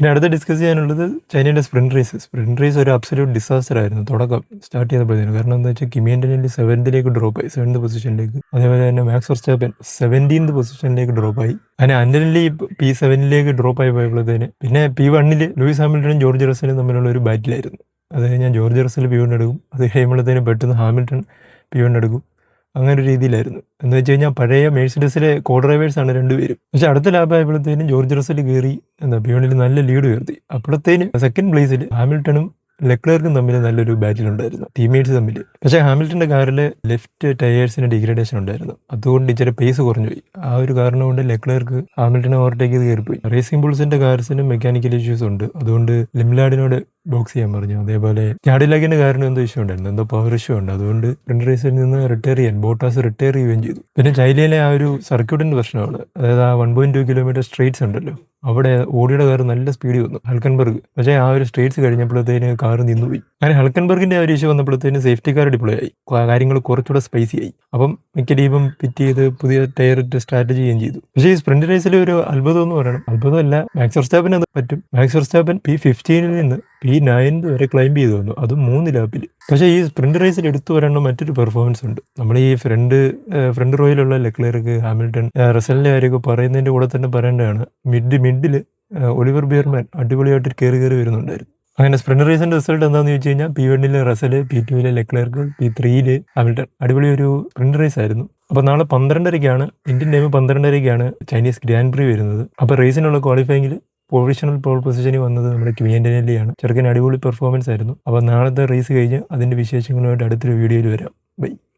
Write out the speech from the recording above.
പിന്നെ അടുത്ത് ഡിസ്കസ് ചെയ്യാനുള്ളത് ചൈനയുടെ സ്പ്രിന്റ് റേസ്. സ്പ്രിന്റ് റേസ് ഒരു അബ്സല്യൂട്ട് ഡിസാസ്റ്റർ ആയിരുന്നു തുടക്കം സ്റ്റാർട്ട് ചെയ്തപ്പോഴത്തേനും. കാരണം എന്താ വെച്ചാൽ കിമി ആന്റണി 7th ഡ്രോപ്പ് ആയി, 7th പൊസിഷനിലേക്ക്. അതേപോലെ തന്നെ മാക്സ് വെർസ്റ്റാപ്പൻ 17th പൊസിഷനിലേക്ക് ഡ്രോപ്പ് ആയി. അങ്ങനെ ആന്റണി P7 ഡ്രോപ്പ് ആയി പോയപ്പോഴത്തേന് പിന്നെ P1 ലൂയിസ് ഹാമിൽട്ടണും ജോർജ് റസലും തമ്മിലുള്ള ഒരു ബാറ്റിലായിരുന്നു. അത് കഴിഞ്ഞാൽ ജോർജ് റസൽ P1 എടുക്കും, അത് കഴിയുമ്പോഴത്തേന് പെട്ടെന്ന് ഹാമിൽട്ടൺ P1 എടുക്കും. അങ്ങനെ ഒരു രീതിയിലായിരുന്നു. എന്ന് വെച്ച് കഴിഞ്ഞാൽ പഴയ മേഴ്സിഡസിലെ കോ ഡ്രൈവേഴ്സാണ് രണ്ടുപേരും. പക്ഷെ അടുത്ത ലാപ്പായപ്പോഴത്തേനും ജോർജ് റസൽ കയറി P1 നല്ല ലീഡ് ഉയർത്തി. അപ്പോഴത്തേനും സെക്കൻഡ് പ്ലേസിൽ ഹാമിൽട്ടണും ലെക്ലർക്കും തമ്മിൽ നല്ലൊരു ബാറ്റിലുണ്ടായിരുന്നു, ടീംമേറ്റ്സ് തമ്മിൽ. പക്ഷേ ഹാമിൽട്ടന്റെ കാറിൽ ലെഫ്റ്റ് ടയേഴ്സിന് ഡിഗ്രഡേഷൻ ഉണ്ടായിരുന്നു. അതുകൊണ്ട് ഇച്ചിരി പേസ് കുറഞ്ഞു പോയി. ആ ഒരു കാരണം കൊണ്ട് ലെക്ലർക്ക് ഹാമിൽട്ടനെ ഓവർടേക്ക് ചെയ്ത് കയറിപ്പോയി. റേസിംഗ് ബുൾസിന്റെ കാർസിനും മെക്കാനിക്കൽ ഇഷ്യൂസ് ഉണ്ട്. അതുകൊണ്ട് ലിംലാഡിനോട് ബോക്സ് ചെയ്യാൻ പറഞ്ഞു. അതേപോലെ കാഡിലാക്കിന്റെ കാറിന് എന്തോ ഇഷ്യൂ ഉണ്ടായിരുന്നു, എന്തോ പവർ ഇഷ്യൂ ഉണ്ട്. അതുകൊണ്ട് ഫ്രണ്ട് റേസിൽ നിന്ന് റിട്ടയർ ചെയ്യാൻ ബോട്ടാസ് റിട്ടയർ ചെയ്യുകയും ചെയ്തു. പിന്നെ ചൈനയിലെ ആ ഒരു സർക്യൂട്ടിന്റെ പ്രശ്നമാണ്. അതായത് ആ 1.2 കിലോമീറ്റർ സ്ട്രീറ്റ്സ് ഉണ്ടല്ലോ, അവിടെ ഓടിയുടെ കാർ നല്ല സ്പീഡിൽ വന്നു ഹൾക്കൻബർഗ്. പക്ഷേ ആ ഒരു സ്ട്രീറ്റ്സ് കഴിഞ്ഞപ്പോഴത്തേന് കാർ നിന്നുപോയി. അങ്ങനെ ഹൾക്കൻബർഗിന്റെ ആ ഒരു ഇഷ്യൂ വന്നപ്പോഴത്തേന് സേഫ്റ്റി കാർ ഡിപ്ലോയ് ആയി, കാര്യങ്ങൾ കുറച്ചുകൂടെ സ്പൈസി ആയി. അപ്പം മിക്ക ടീമും പിറ്റ് ചെയ്ത് പുതിയ ടയർ ഇട്ട് സ്ട്രാറ്റജി ചെയ്യുകയും ചെയ്തു. പക്ഷേ ഈ സ്പ്രിന്റ് റേസിൽ ഒരു അത്ഭുതം എന്ന് പറയണം, അത്ഭുതമല്ല, മാക്സ് വെർസ്റ്റാപ്പന് അത് പറ്റും. മാക്സ് വെർസ്റ്റാപ്പൻ P15 നിന്ന് P9 വരെ ക്ലൈംബ് ചെയ്തു വന്നു, അതും 3 ലാപ്പിൽ. പക്ഷേ ഈ സ്പ്രിന്റ് റേസിൽ എടുത്തു വരേണ്ട മറ്റൊരു പെർഫോമൻസ് ഉണ്ട്. നമ്മൾ ഈ ഫ്രണ്ട് റോയിലുള്ള ലെക്ലർക്ക്, ഹാമിൽട്ടൺ, റസലിന്റെ കാര്യമൊക്കെ പറയുന്നതിന്റെ കൂടെ തന്നെ പറയേണ്ടതാണ്, മിഡിൽ ഒലിവർ ബിയർമാൻ അടിപൊളിയായിട്ട് കയറി വരുന്നുണ്ടായിരുന്നു. അങ്ങനെ സ്പ്രിന്റ് റേസിന്റെ റിസൾട്ട് എന്താണെന്ന് ചോദിച്ചു കഴിഞ്ഞാൽ P1 Russell, P2 Leclerc, P3 Hamilton. അടിപൊളി ഒരു സ്പ്രിന്റ് റേസ് ആയിരുന്നു. അപ്പോൾ നാളെ 12:30 Indian time 12:30 Chinese grand pre വരുന്നത്. അപ്പോൾ റേസിനുള്ള ക്വാളിഫയിങ്ങിൽ പ്രൊവിഷണൽ പോൾ പൊസിഷനിൽ വന്നത് നമ്മുടെ കിമി ആന്റണിയാണ്. ചെറുക്കൻ അടിപൊളി പെർഫോമൻസ് ആയിരുന്നു. അപ്പോൾ നാളത്തെ റേസ് കഴിഞ്ഞ് അതിന്റെ വിശേഷങ്ങളുമായിട്ട് അടുത്തൊരു വീഡിയോയിൽ വരാം. ബൈ.